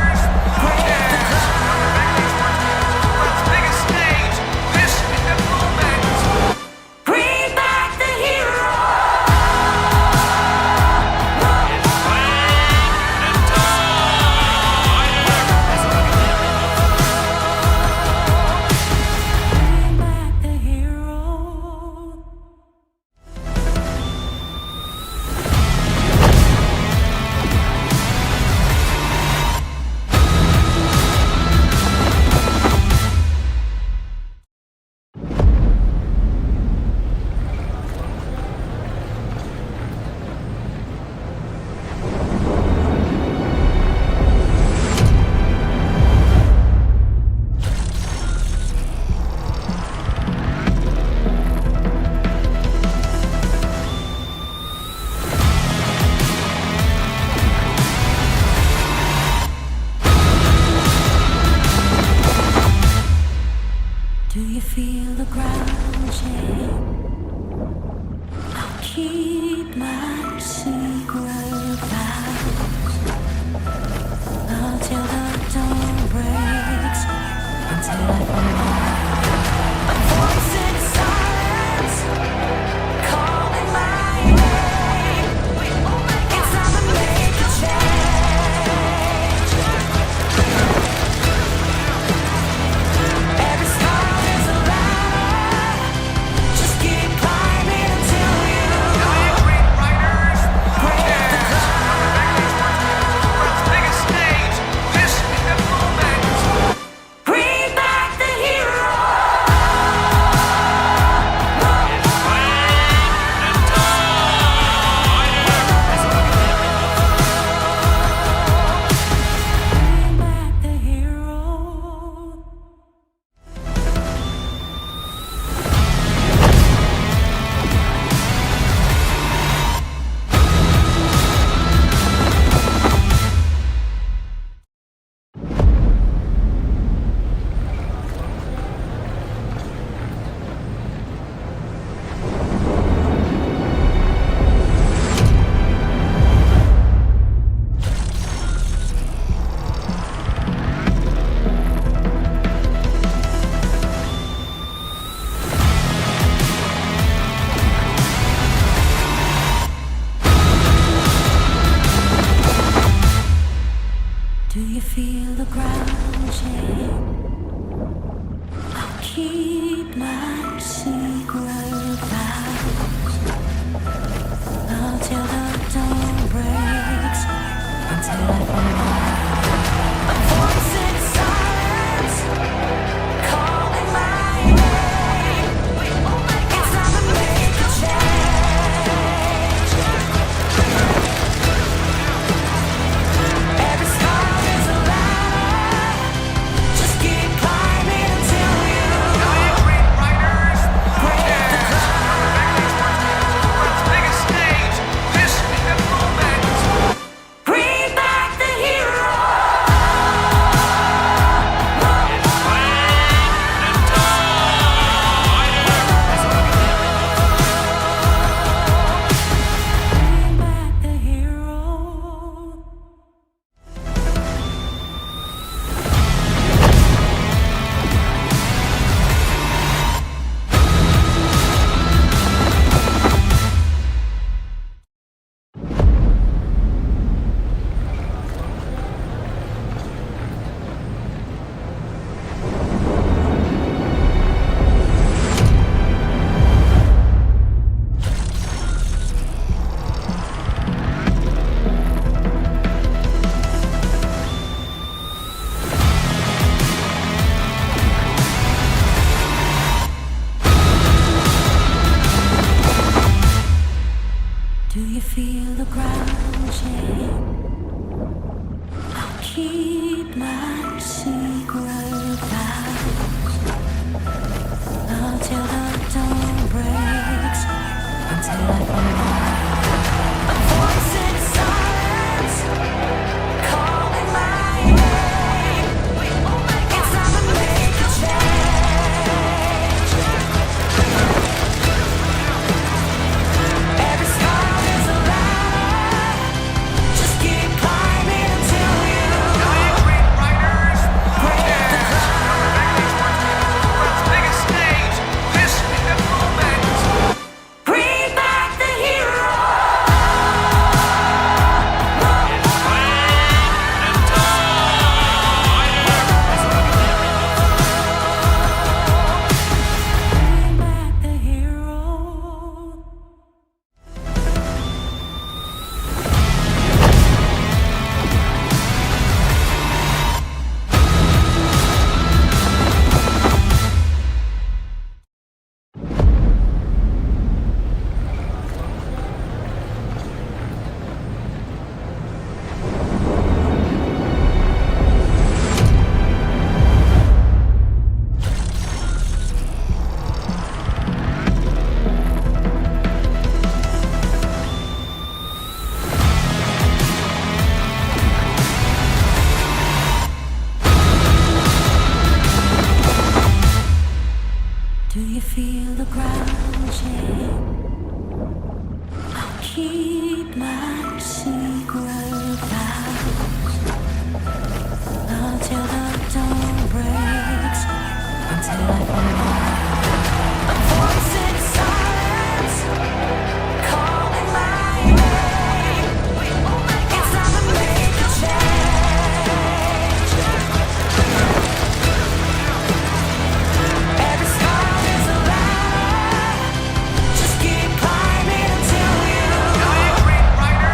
you feel the ground shake? I'll keep my secret vows until the dawn breaks, until I find a voice in silence calling my name. It's time to make a change. Every star is a ladder. Just keep climbing until you
Green Riders,
break the
biggest stage. This is the moment.
bring back the hero. Bring back the hero. Do you feel the ground shake? I'll keep my secret vows until the dawn breaks, until I find a voice in silence calling my name. It's time to make a change. Every star is a ladder. Just keep climbing until you
Green Riders,
break the
biggest stage. This is the moment.
bring back the hero. Bring back the hero. Do you feel the ground shake? I'll keep my secret vows until the dawn breaks, until I find a voice in silence calling my name. It's time to make a change. Every star is a ladder. Just keep climbing until you
Green Riders.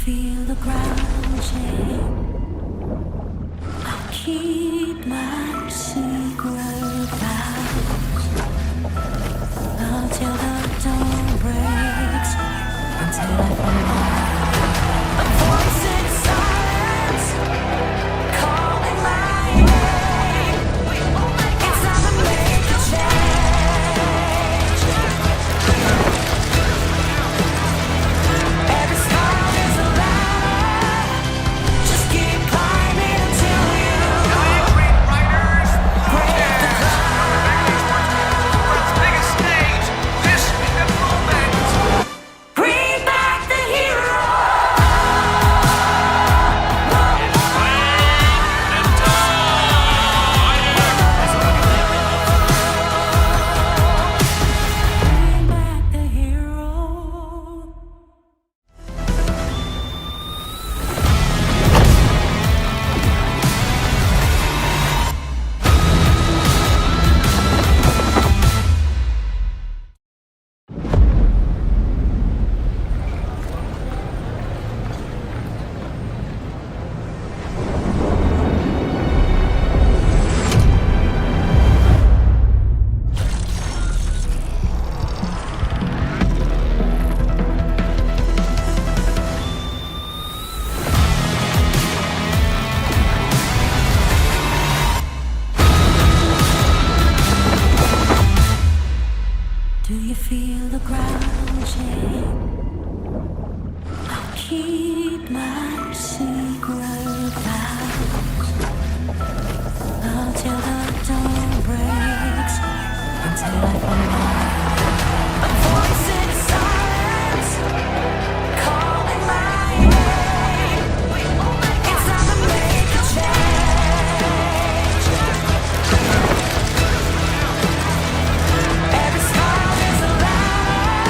feel the ground shake? I'll keep my secret vows until the dawn breaks, until I find a voice in silence calling my name. It's time to make a change. Every star is a ladder. Just keep climbing until you
Green Riders,
break the
world's biggest stage. This is the moment.
bring back the hero. Bring back the hero. Do you feel the ground shake? I'll keep my secret vows until the dawn breaks, until I find a voice in silence calling my name. It's time to make a change. Every star is a ladder.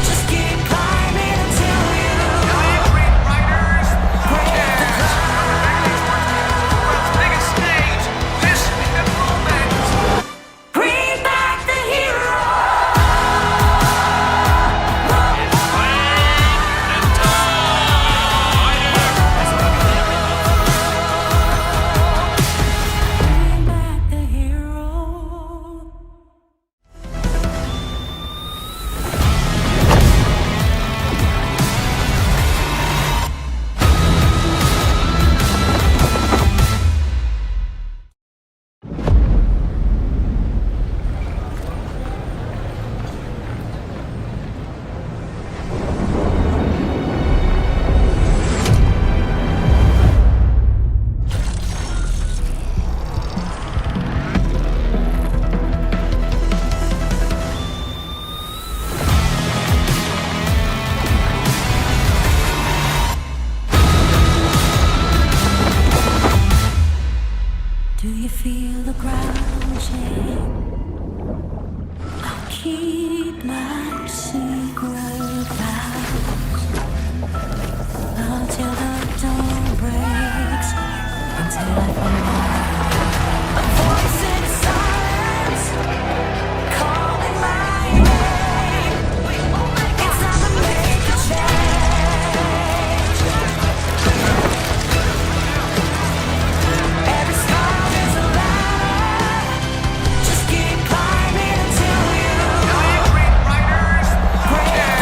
Just keep climbing until you
Green Riders,
break the
world's biggest stage. This is the moment.
bring back the hero. Bring back the hero. Do you feel the ground shake? I'll keep my secret vows until the dawn breaks, until I find a voice in silence calling my name. It's time to make a change. Every star is a ladder. Just keep climbing until you
Green Riders,
break the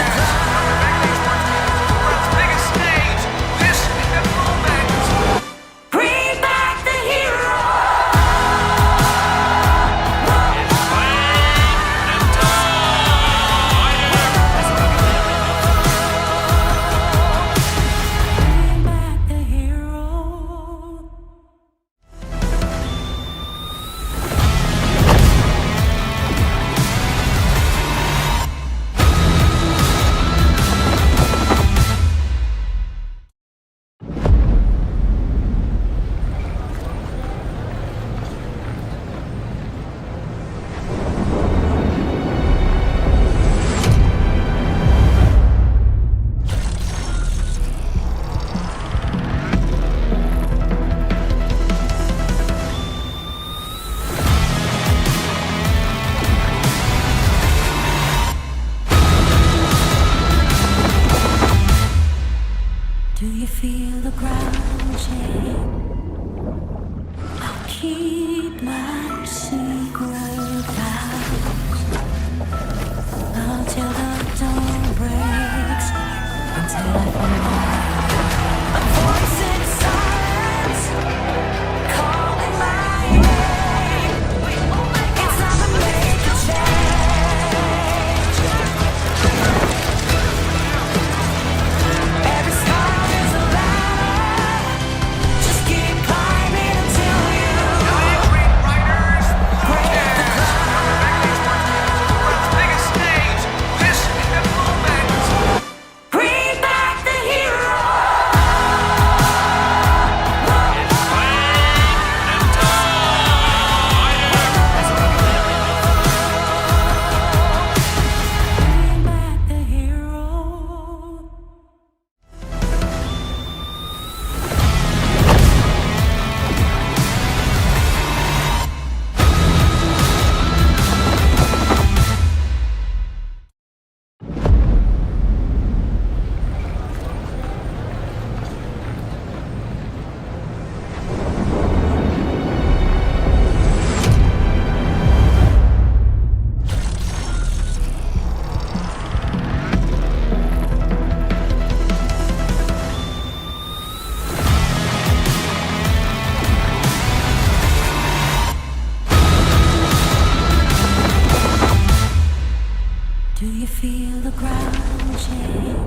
Do you feel the ground shake?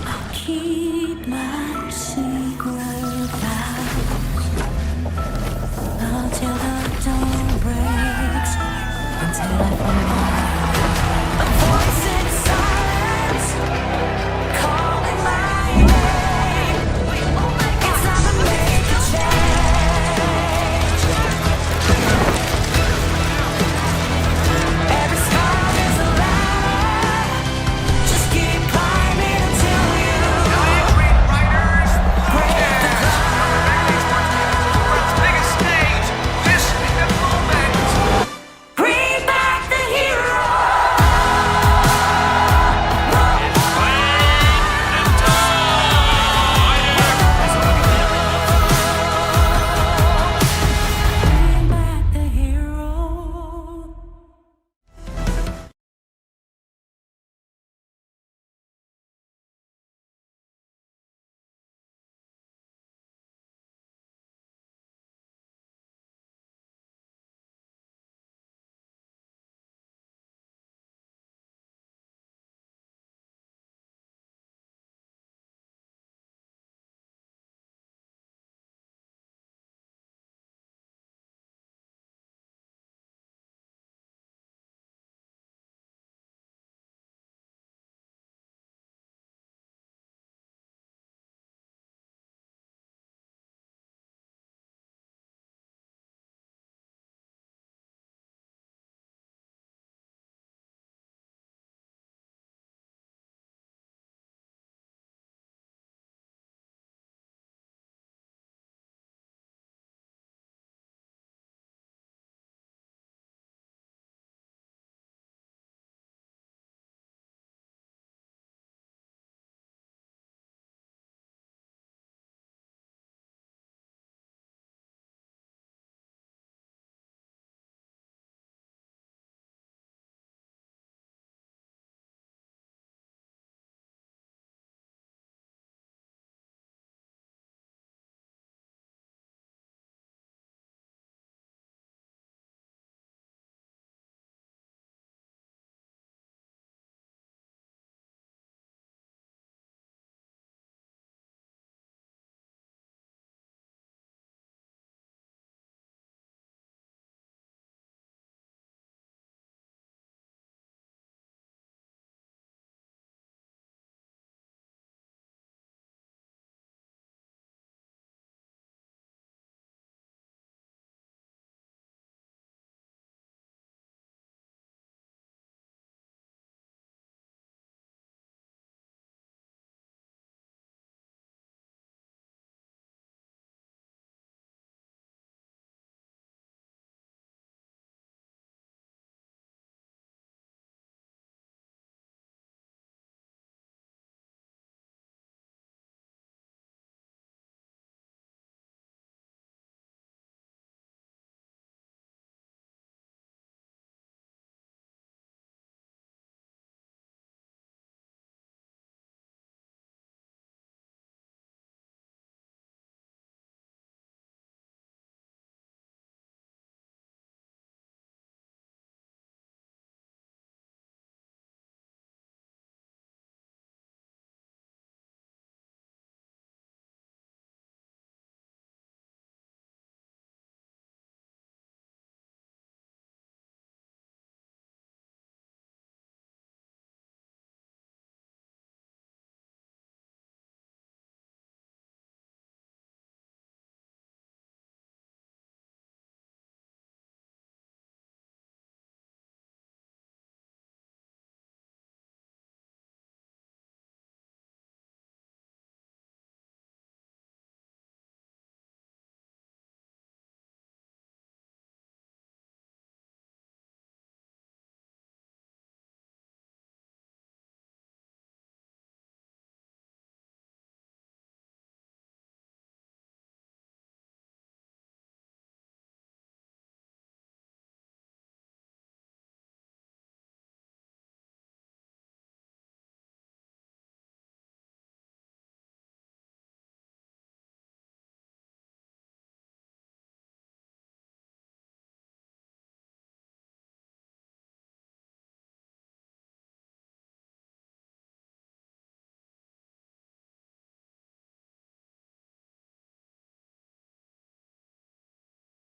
I'll keep my seat.